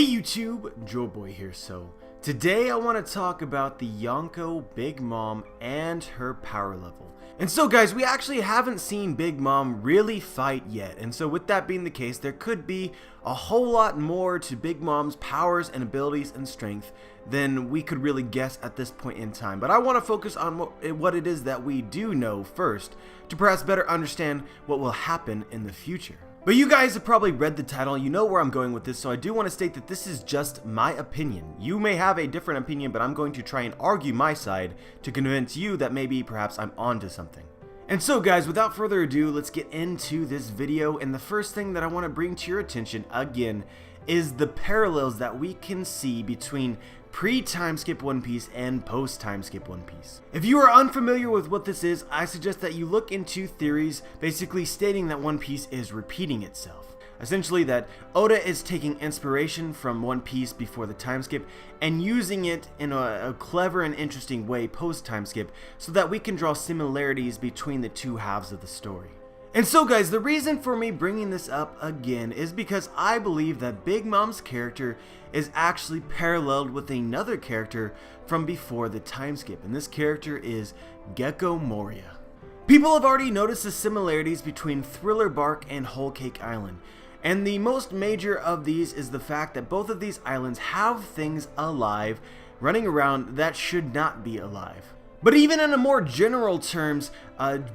Hey YouTube, Joeboy here. So today I want to talk about the Yonko Big Mom and her power level. And so guys, we actually haven't seen Big Mom really fight yet, and so with that being the case, there could be a whole lot more to Big Mom's powers and abilities and strength than we could really guess at this point in time. But I want to focus on what it is that we do know first, to perhaps better understand what will happen in the future. But you guys have probably read the title, you know where I'm going with this, so I do want to state that this is just my opinion. You may have a different opinion, but I'm going to try and argue my side to convince you that maybe perhaps I'm onto something. And so guys, without further ado, let's get into this video, and the first thing that I want to bring to your attention again is the parallels that we can see between pre-time skip One Piece and post-time skip One Piece. If you are unfamiliar with what this is, I suggest that you look into theories basically stating that One Piece is repeating itself. Essentially that Oda is taking inspiration from One Piece before the time skip and using it in a clever and interesting way post-time skip so that we can draw similarities between the two halves of the story. And so guys, the reason for me bringing this up again is because I believe that Big Mom's character is actually paralleled with another character from before the time skip, and this character is Gecko Moriah. People have already noticed the similarities between Thriller Bark and Whole Cake Island, and the most major of these is the fact that both of these islands have things alive running around that should not be alive. But even in a more general terms,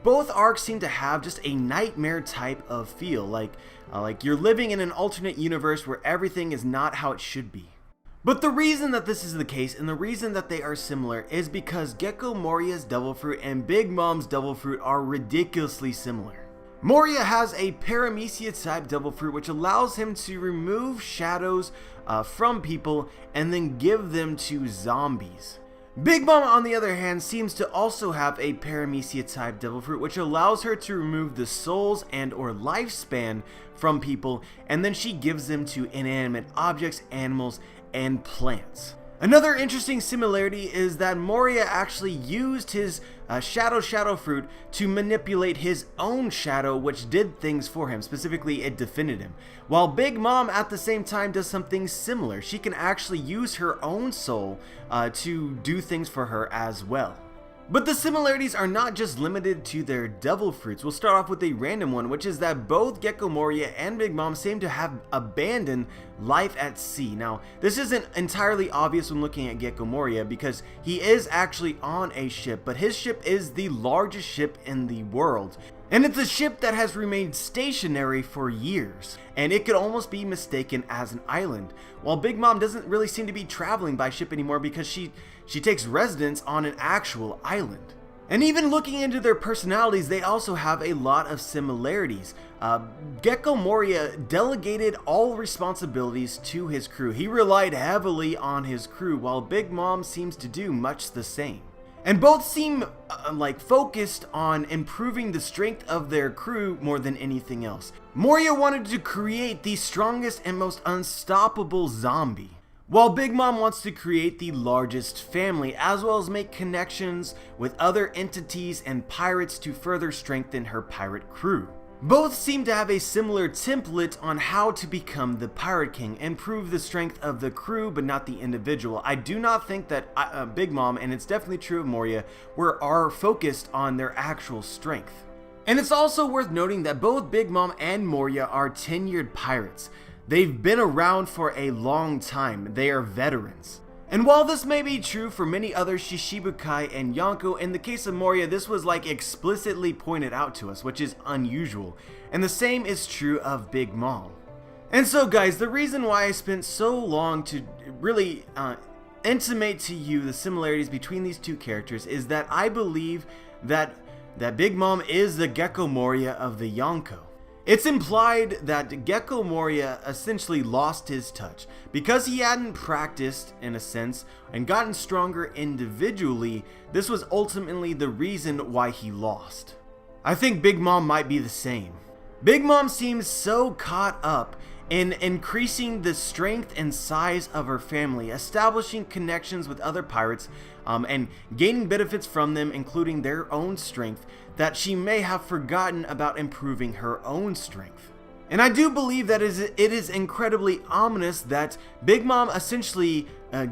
both arcs seem to have just a nightmare type of feel, like you're living in an alternate universe where everything is not how it should be. But the reason that this is the case, and the reason that they are similar, is because Gecko Moriah's Devil Fruit and Big Mom's Devil Fruit are ridiculously similar. Moria has a Paramecia type Devil Fruit which allows him to remove shadows from people and then give them to zombies. Big Mom, on the other hand, seems to also have a Paramecia type Devil Fruit which allows her to remove the souls and or lifespan from people, and then she gives them to inanimate objects, animals, and plants. Another interesting similarity is that Moria actually used his Shadow Fruit to manipulate his own shadow, which did things for him. Specifically, it defended him. While Big Mom at the same time does something similar. She can actually use her own soul to do things for her as well. But the similarities are not just limited to their devil fruits. We'll start off with a random one, which is that both Gecko Moria and Big Mom seem to have abandoned life at sea. Now, this isn't entirely obvious when looking at Gecko Moria because he is actually on a ship, but his ship is the largest ship in the world. And it's a ship that has remained stationary for years, and it could almost be mistaken as an island. While Big Mom doesn't really seem to be traveling by ship anymore because she takes residence on an actual island. And even looking into their personalities, they also have a lot of similarities. Gecko Moria delegated all responsibilities to his crew. He relied heavily on his crew, while Big Mom seems to do much the same. And both seem focused on improving the strength of their crew more than anything else. Moria wanted to create the strongest and most unstoppable zombie, while Big Mom wants to create the largest family, as well as make connections with other entities and pirates to further strengthen her pirate crew. Both seem to have a similar template on how to become the Pirate King, improve the strength of the crew but not the individual. I do not think that Big Mom, and it's definitely true of Moria, are focused on their actual strength. And it's also worth noting that both Big Mom and Moria are tenured pirates. They've been around for a long time. They are veterans. And while this may be true for many other Shishibukai and Yonko, in the case of Moria, this was explicitly pointed out to us, which is unusual. And the same is true of Big Mom. And so guys, the reason why I spent so long to really intimate to you the similarities between these two characters is that I believe that Big Mom is the Gecko Moria of the Yonko. It's implied that Gecko Moria essentially lost his touch because he hadn't practiced, in a sense, and gotten stronger individually. This was ultimately the reason why he lost. I think Big Mom might be the same. Big Mom seems so caught up in increasing the strength and size of her family, establishing connections with other pirates, and gaining benefits from them, including their own strength, that she may have forgotten about improving her own strength. And I do believe that it is incredibly ominous that Big Mom essentially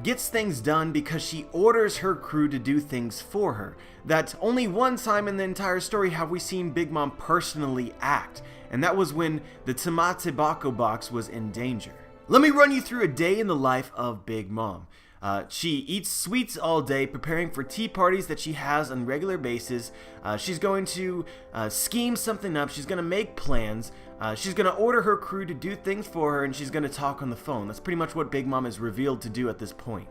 gets things done because she orders her crew to do things for her. That only one time in the entire story have we seen Big Mom personally act, and that was when the Tamate Bako box was in danger. Let me run you through a day in the life of Big Mom. She eats sweets all day, preparing for tea parties that she has on a regular basis. She's going to scheme something up. She's going to make plans. She's going to order her crew to do things for her, and she's going to talk on the phone. That's pretty much what Big Mom is revealed to do at this point.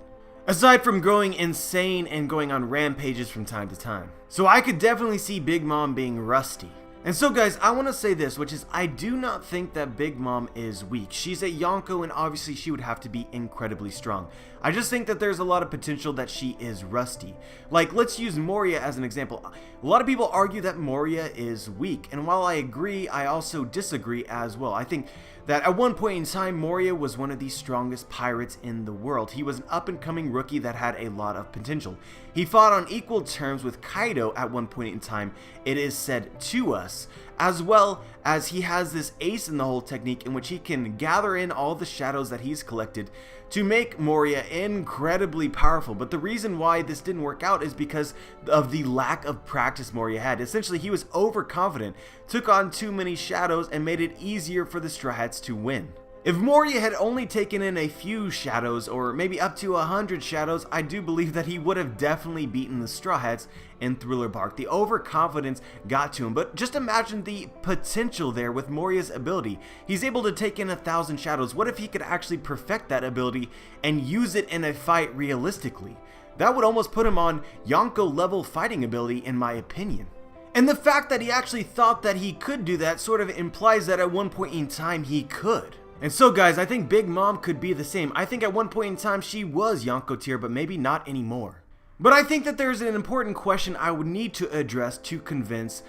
Aside from growing insane and going on rampages from time to time. So I could definitely see Big Mom being rusty. And so guys, I want to say this, which is I do not think that Big Mom is weak. She's a Yonko, and obviously she would have to be incredibly strong. I just think that there's a lot of potential that she is rusty. Like, let's use Moria as an example. A lot of people argue that Moria is weak, and while I agree, I also disagree as well. I think that at one point in time, Moria was one of the strongest pirates in the world. He was an up-and-coming rookie that had a lot of potential. He fought on equal terms with Kaido at one point in time, it is said to us, as well as he has this ace in the hole technique in which he can gather in all the shadows that he's collected to make Moria incredibly powerful. But the reason why this didn't work out is because of the lack of practice Moria had. Essentially, he was overconfident, took on too many shadows, and made it easier for the Straw Hats to win. If Moria had only taken in a few shadows, or maybe up to 100 shadows, I do believe that he would have definitely beaten the Straw Hats in Thriller Bark. The overconfidence got to him, but just imagine the potential there with Moria's ability. He's able to take in 1,000 shadows. What if he could actually perfect that ability and use it in a fight realistically? That would almost put him on Yonko level fighting ability, in my opinion. And the fact that he actually thought that he could do that sort of implies that at one point in time he could. And so guys, I think Big Mom could be the same. I think at one point in time she was Yonko tier, but maybe not anymore. But I think that there's an important question I would need to address to convince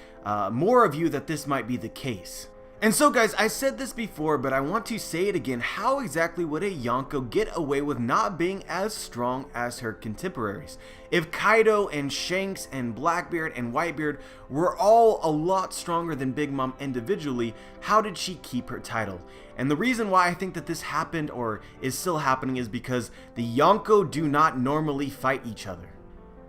more of you that this might be the case. And so guys, I said this before, but I want to say it again. How exactly would a Yonko get away with not being as strong as her contemporaries? If Kaido and Shanks and Blackbeard and Whitebeard were all a lot stronger than Big Mom individually, how did she keep her title? And the reason why I think that this happened, or is still happening, is because the Yonko do not normally fight each other.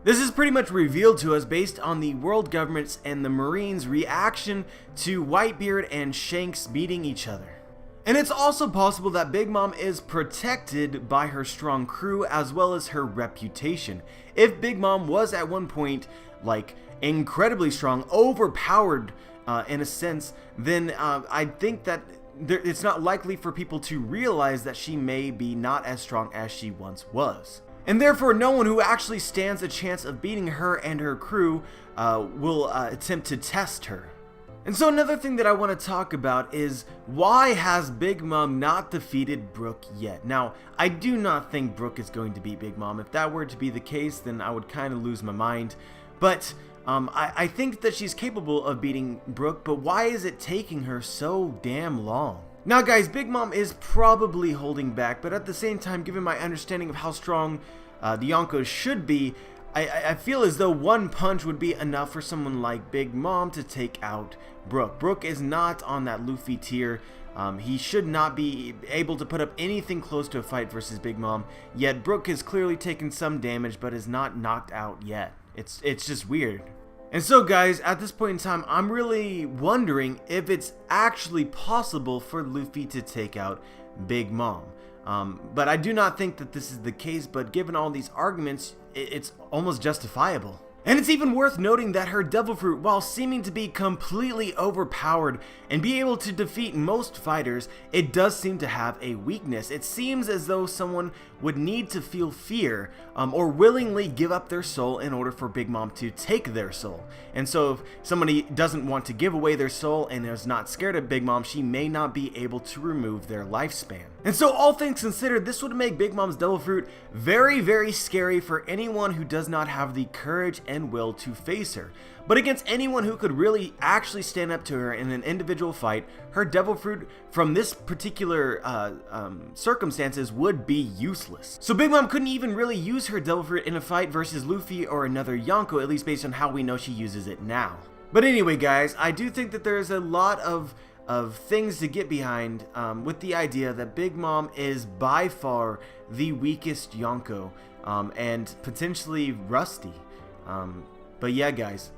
This is pretty much revealed to us based on the world governments and the Marines' reaction to Whitebeard and Shanks beating each other. And it's also possible that Big Mom is protected by her strong crew as well as her reputation. If Big Mom was at one point like incredibly strong, overpowered in a sense, then I think that it's not likely for people to realize that she may be not as strong as she once was. And therefore, no one who actually stands a chance of beating her and her crew will attempt to test her. And so another thing that I want to talk about is, why has Big Mom not defeated Brook yet? Now, I do not think Brook is going to beat Big Mom. If that were to be the case, then I would kind of lose my mind. But I think that she's capable of beating Brook, but why is it taking her so damn long? Now guys, Big Mom is probably holding back, but at the same time, given my understanding of how strong the Yonkos should be, I feel as though one punch would be enough for someone like Big Mom to take out Brook. Brook is not on that Luffy tier. He should not be able to put up anything close to a fight versus Big Mom, yet Brook has clearly taken some damage but is not knocked out yet. It's just weird. And so guys, at this point in time, I'm really wondering if it's actually possible for Luffy to take out Big Mom. But I do not think that this is the case, but given all these arguments, it's almost justifiable. And it's even worth noting that her Devil Fruit, while seeming to be completely overpowered and be able to defeat most fighters, it does seem to have a weakness. It seems as though someone would need to feel fear or willingly give up their soul in order for Big Mom to take their soul. And so if somebody doesn't want to give away their soul and is not scared of Big Mom, she may not be able to remove their lifespan. And so all things considered, this would make Big Mom's Devil Fruit very, very scary for anyone who does not have the courage and will to face her. But against anyone who could really actually stand up to her in an individual fight, her Devil Fruit from this particular circumstances would be useless. So Big Mom couldn't even really use her Devil Fruit in a fight versus Luffy or another Yonko, at least based on how we know she uses it now. But anyway guys, I do think that there's a lot of of things to get behind, with the idea that Big Mom is by far the weakest Yonko, and potentially rusty. But yeah, guys,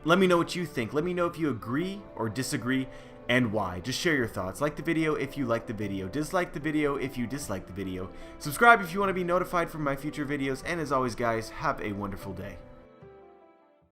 let me know what you think. Let me know if you agree or disagree and why. Just share your thoughts. Like the video if you like the video. Dislike the video if you dislike the video. Subscribe if you want to be notified for my future videos. And as always, guys, have a wonderful day.